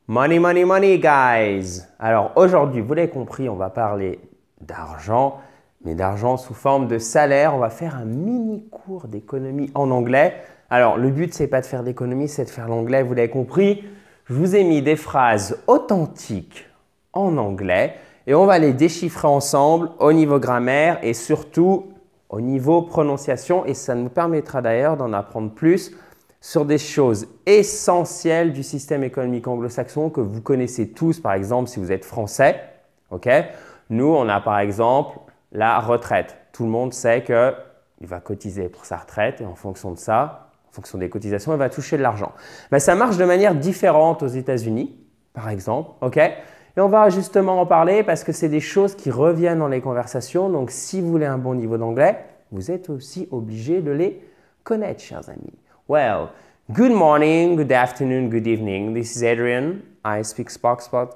Money, money, money, guys! Alors aujourd'hui, vous l'avez compris, on va parler d'argent, mais d'argent sous forme de salaire. On va faire un mini cours d'économie en anglais. Alors le but, c'est pas de faire d'économie, c'est de faire l'anglais, vous l'avez compris. Je vous ai mis des phrases authentiques en anglais et on va les déchiffrer ensemble au niveau grammaire et surtout au niveau prononciation. Et ça nous permettra d'ailleurs d'en apprendre plus sur des choses essentielles du système économique anglo-saxon que vous connaissez tous, par exemple, si vous êtes français. Okay? Nous, on a par exemple la retraite. Tout le monde sait qu'il va cotiser pour sa retraite et en fonction de ça, en fonction des cotisations, il va toucher de l'argent. Ben, ça marche de manière différente aux États-Unis, par exemple. Okay? Et on va justement en parler parce que c'est des choses qui reviennent dans les conversations. Donc, si vous voulez un bon niveau d'anglais, vous êtes aussi obligé de les connaître, chers amis. Well, good morning, good afternoon, good evening. This is Adrian. I speak Spoken.com.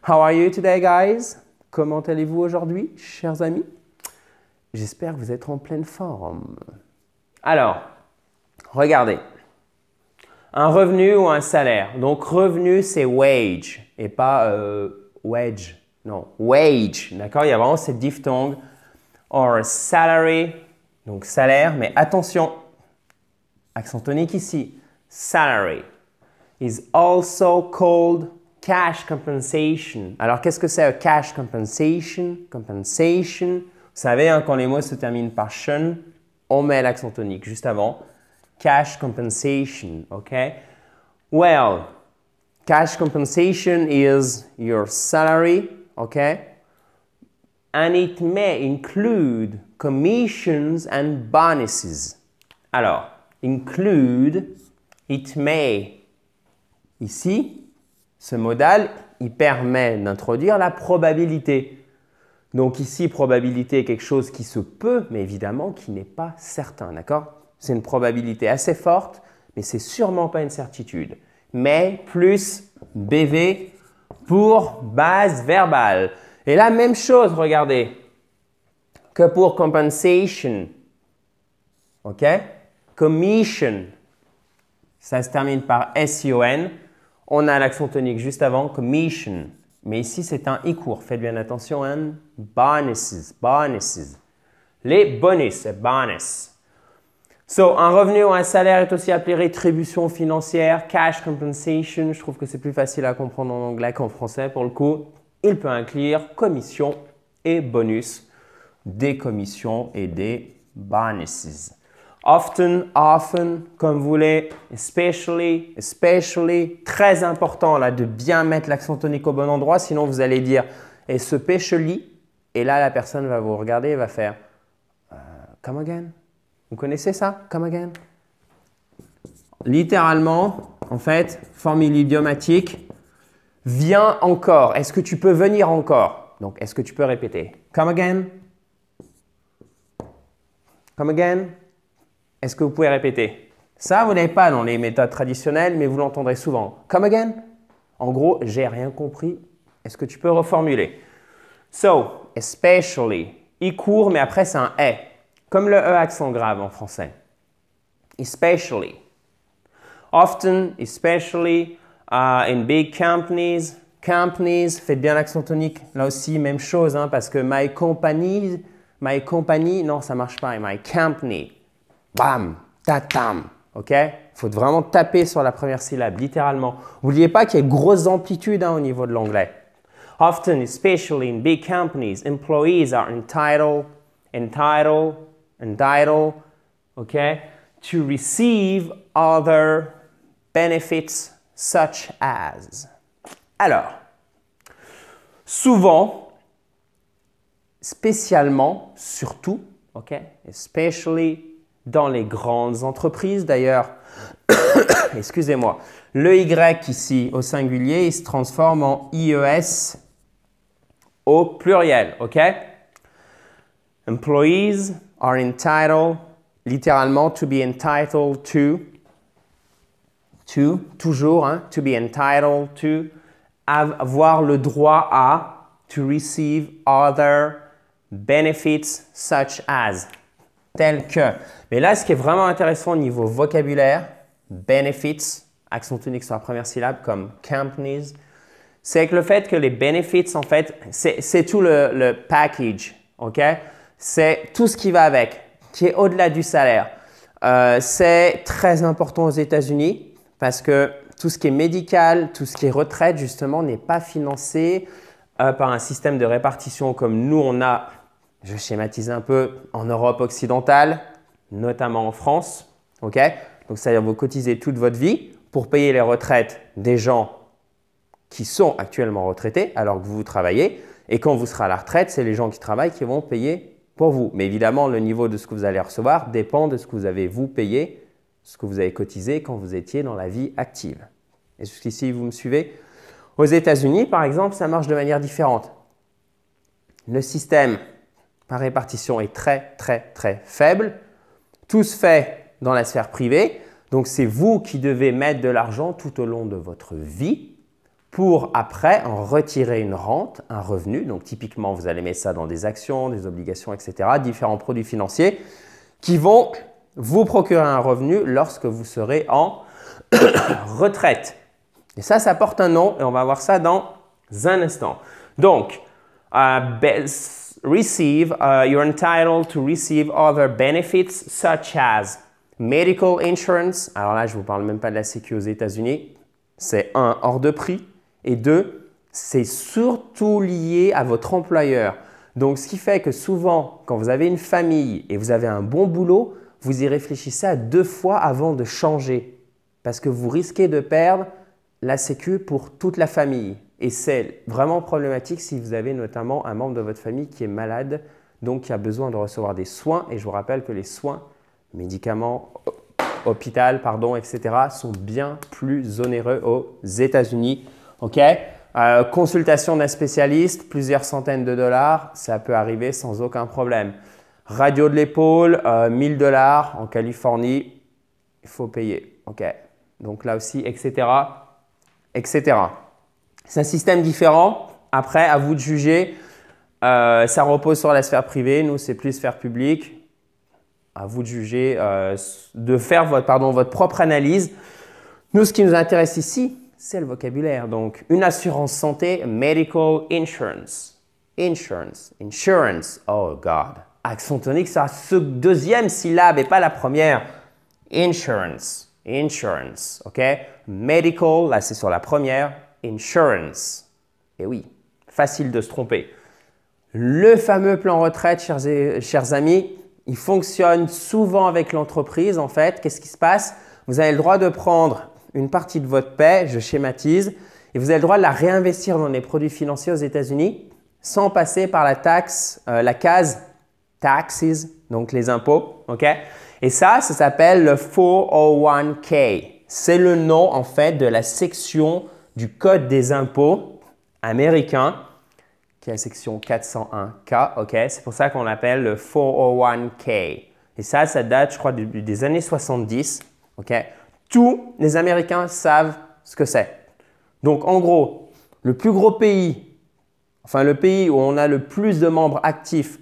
How are you today, guys? Comment allez-vous aujourd'hui, chers amis? J'espère que vous êtes en pleine forme. Alors, regardez. Un revenu ou un salaire. Donc, revenu, c'est wage et pas wage. Non, wage. D'accord? Il y a vraiment cette diphtongue. Or salary. Donc, salaire, mais attention, accent tonique ici, salary is also called cash compensation. Alors, qu'est-ce que c'est un cash compensation? Compensation, vous savez, hein, quand les mots se terminent par "tion", on met l'accent tonique juste avant. Cash compensation, ok? Well, cash compensation is your salary, ok? And it may include commissions and bonuses. Alors, include, it may. Ici, ce modal, il permet d'introduire la probabilité. Donc ici, probabilité est quelque chose qui se peut, mais évidemment qui n'est pas certain, d'accord? C'est une probabilité assez forte, mais c'est sûrement pas une certitude. Mais plus BV pour base verbale. Et la même chose, regardez, que pour compensation, ok? Commission, ça se termine par S-I-O-N. On a l'accent tonique juste avant, commission. Mais ici, c'est un I court. Faites bien attention, hein? Bonuses, bonuses. Les bonus, bonus. So, un revenu ou un salaire est aussi appelé rétribution financière, cash compensation. Je trouve que c'est plus facile à comprendre en anglais qu'en français pour le coup. Il peut inclure commission et bonus, des commissions et des bonuses. Often, often, comme vous voulez, especially, especially, très important là de bien mettre l'accent tonique au bon endroit, sinon vous allez dire especially, et là la personne va vous regarder et va faire come again. Vous connaissez ça? Come again. Littéralement, en fait, formule idiomatique. Viens encore. Est-ce que tu peux venir encore? Donc, est-ce que tu peux répéter? Come again. Come again. Est-ce que vous pouvez répéter? Ça, vous n'avez pas dans les méthodes traditionnelles, mais vous l'entendrez souvent. Come again. En gros, j'ai rien compris. Est-ce que tu peux reformuler? So, especially. I court, mais après, c'est un « est ». Comme le « e » accent grave en français. Especially. Often, especially. In big companies, faites bien l'accent tonique. Là aussi, même chose, hein, parce que my company, non, ça marche pas. My company, bam, tatam, ok? Il faut vraiment taper sur la première syllabe, littéralement. N'oubliez pas qu'il y a une grosse amplitude au niveau de l'anglais. Often, especially in big companies, employees are entitled, okay, to receive other benefits such as. Alors, souvent, spécialement, surtout, ok, especially dans les grandes entreprises. D'ailleurs, excusez-moi, le Y ici au singulier, il se transforme en IES au pluriel, ok? Employees are entitled, littéralement, to be entitled to, toujours, hein, to be entitled to, avoir le droit à, to receive other benefits such as, tel que. Mais là, ce qui est vraiment intéressant au niveau vocabulaire, benefits, accent tonique sur la première syllabe, comme companies, c'est que le fait que les benefits, en fait, c'est tout le package, ok? C'est tout ce qui va avec, qui est au-delà du salaire. C'est très important aux États-Unis parce que tout ce qui est médical, tout ce qui est retraite, justement, n'est pas financé par un système de répartition comme nous, on a, je schématise un peu, en Europe occidentale, notamment en France. Okay? Donc, c'est-à-dire vous cotisez toute votre vie pour payer les retraites des gens qui sont actuellement retraités alors que vous travaillez. Et quand vous serez à la retraite, c'est les gens qui travaillent qui vont payer pour vous. Mais évidemment, le niveau de ce que vous allez recevoir dépend de ce que vous avez vous payé, ce que vous avez cotisé quand vous étiez dans la vie active. Et jusqu'ici, vous me suivez? Aux États-Unis, par exemple, ça marche de manière différente. Le système par répartition est très, très, très faible. Tout se fait dans la sphère privée. Donc, c'est vous qui devez mettre de l'argent tout au long de votre vie pour après en retirer une rente, un revenu. Donc, typiquement, vous allez mettre ça dans des actions, des obligations, etc. Différents produits financiers qui vont vous procurer un revenu lorsque vous serez en retraite. Et ça porte un nom et on va voir ça dans un instant. Donc, you're entitled to receive other benefits such as medical insurance. Alors là, je ne vous parle même pas de la sécu aux États-Unis. C'est un, hors de prix. Et deux, c'est surtout lié à votre employeur. Donc, ce qui fait que souvent, quand vous avez une famille et vous avez un bon boulot, vous y réfléchissez à 2 fois avant de changer. Parce que vous risquez de perdre la sécu pour toute la famille. Et c'est vraiment problématique si vous avez notamment un membre de votre famille qui est malade, donc qui a besoin de recevoir des soins. Et je vous rappelle que les soins, médicaments, hôpital, pardon, etc. sont bien plus onéreux aux États-Unis. Okay? Consultation d'un spécialiste, plusieurs centaines de dollars, ça peut arriver sans aucun problème. Radio de l'épaule, 1000 $. En Californie, il faut payer. Okay? Donc là aussi, etc. etc. C'est un système différent. Après, à vous de juger. Ça repose sur la sphère privée. Nous, c'est plus sphère publique. À vous de juger, de faire votre propre analyse. Nous, ce qui nous intéresse ici, c'est le vocabulaire. Donc, une assurance santé, medical insurance. Insurance, insurance. Oh God. Accent tonique, c'est la deuxième syllabe et pas la première. Insurance, insurance. OK? Medical, là, c'est sur la première. Insurance. Et oui, facile de se tromper. Le fameux plan retraite, chers amis, il fonctionne souvent avec l'entreprise. En fait, qu'est-ce qui se passe? Vous avez le droit de prendre une partie de votre paie, je schématise, et vous avez le droit de la réinvestir dans les produits financiers aux États-Unis sans passer par la case taxes, donc les impôts. Okay? Et ça s'appelle le 401k. C'est le nom en fait de la section du Code des impôts américain, qui est la section 401k. Okay? C'est pour ça qu'on l'appelle le 401k. Et ça date, je crois, des années 70. Okay? Tous les Américains savent ce que c'est. Donc, en gros, le plus gros pays, enfin le pays où on a le plus de membres actifs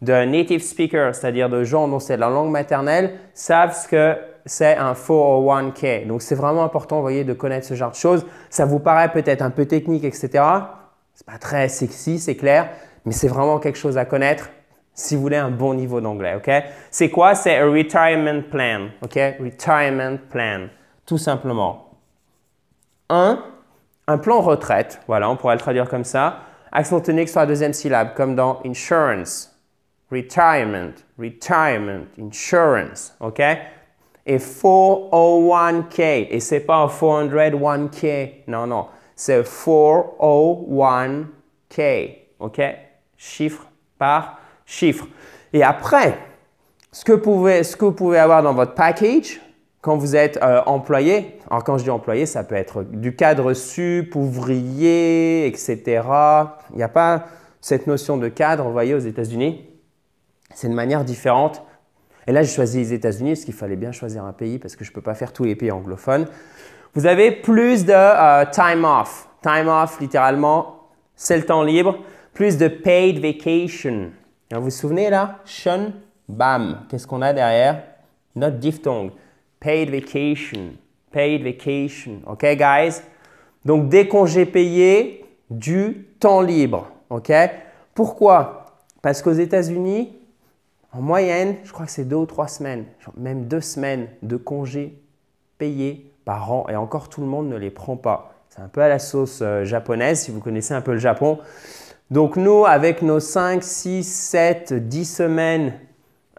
de native speakers, c'est-à-dire de gens dont c'est la langue maternelle, savent ce que c'est un 401k. Donc, c'est vraiment important, vous voyez, de connaître ce genre de choses. Ça vous paraît peut-être un peu technique, etc. C'est pas très sexy, c'est clair, mais c'est vraiment quelque chose à connaître si vous voulez un bon niveau d'anglais. Okay? C'est quoi? C'est un retirement plan. Okay? Retirement plan, tout simplement. Un plan retraite. Voilà, on pourrait le traduire comme ça. Accent tonique sur la deuxième syllabe, comme dans insurance. Retirement, retirement, insurance. OK? Et 401k. Et ce n'est pas un 401k. Non, non. C'est 401k. OK? Chiffre par chiffre. Et après, ce que vous pouvez avoir dans votre package quand vous êtes employé, alors quand je dis employé, ça peut être du cadre sup, ouvrier, etc. Il n'y a pas cette notion de cadre, vous voyez, aux États-Unis. C'est une manière différente. Et là, j'ai choisi les États-Unis parce qu'il fallait bien choisir un pays parce que je ne peux pas faire tous les pays anglophones. Vous avez plus de time off. Time off, littéralement, c'est le temps libre. Plus de paid vacation. Alors, vous vous souvenez là? Shun, bam. Qu'est-ce qu'on a derrière? Notre diphtongue. Paid vacation. Paid vacation. OK, guys? Donc, des congés payés, du temps libre. OK? Pourquoi? Parce qu'aux États-Unis, en moyenne, je crois que c'est 2 ou 3 semaines, même 2 semaines de congés payés par an. Et encore, tout le monde ne les prend pas. C'est un peu à la sauce japonaise, si vous connaissez un peu le Japon. Donc, nous, avec nos 5, 6, 7, 10 semaines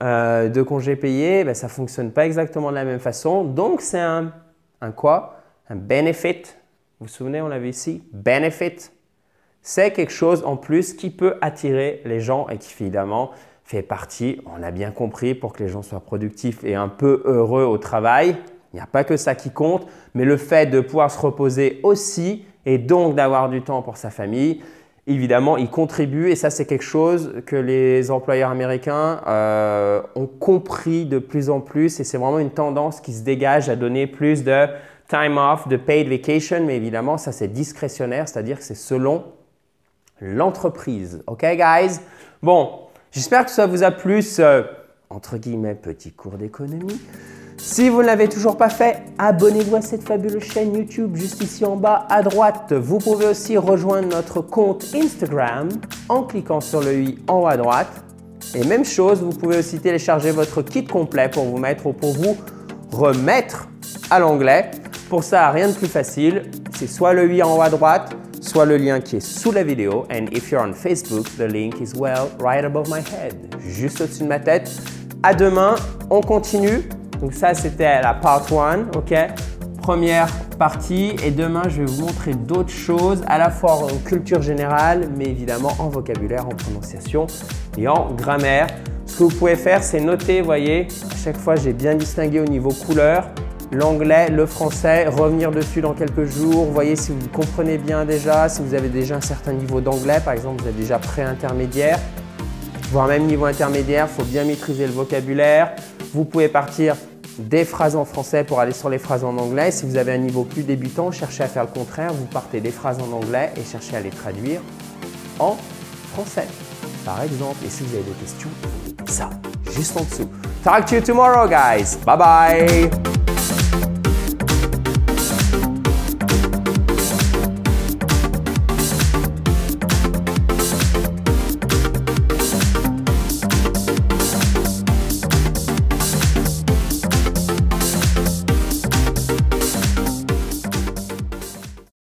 de congés payés, ben, ça ne fonctionne pas exactement de la même façon. Donc, c'est un quoi? Un benefit. Vous vous souvenez, on l'avait ici? Benefit. C'est quelque chose en plus qui peut attirer les gens et qui évidemment fait partie, on a bien compris, pour que les gens soient productifs et un peu heureux au travail. Il n'y a pas que ça qui compte, mais le fait de pouvoir se reposer aussi et donc d'avoir du temps pour sa famille, évidemment, il contribue et ça, c'est quelque chose que les employeurs américains ont compris de plus en plus et c'est vraiment une tendance qui se dégage à donner plus de time off, de paid vacation, mais évidemment, ça, c'est discrétionnaire, c'est-à-dire que c'est selon l'entreprise. OK, guys? Bon, j'espère que ça vous a plu ce, entre guillemets, petit cours d'économie. Si vous ne l'avez toujours pas fait, abonnez-vous à cette fabuleuse chaîne YouTube juste ici en bas à droite. Vous pouvez aussi rejoindre notre compte Instagram en cliquant sur le i en haut à droite. Et même chose, vous pouvez aussi télécharger votre kit complet pour vous mettre ou pour vous remettre à l'anglais. Pour ça, rien de plus facile, c'est soit le i en haut à droite, soit le lien qui est sous la vidéo. And if you're on Facebook, the link is right above my head, juste au-dessus de ma tête. À demain, on continue. Donc ça, c'était la part 1, OK? Première partie. Et demain, je vais vous montrer d'autres choses, à la fois en culture générale, mais évidemment en vocabulaire, en prononciation et en grammaire. Ce que vous pouvez faire, c'est noter, vous voyez, à chaque fois, j'ai bien distingué au niveau couleur, l'anglais, le français, revenir dessus dans quelques jours. Vous voyez si vous comprenez bien déjà, si vous avez déjà un certain niveau d'anglais, par exemple, vous êtes déjà pré-intermédiaire, voire même niveau intermédiaire, il faut bien maîtriser le vocabulaire. Vous pouvez partir des phrases en français pour aller sur les phrases en anglais. Si vous avez un niveau plus débutant, cherchez à faire le contraire. Vous partez des phrases en anglais et cherchez à les traduire en français, par exemple. Et si vous avez des questions, ça, juste en dessous. Talk to you tomorrow, guys. Bye bye.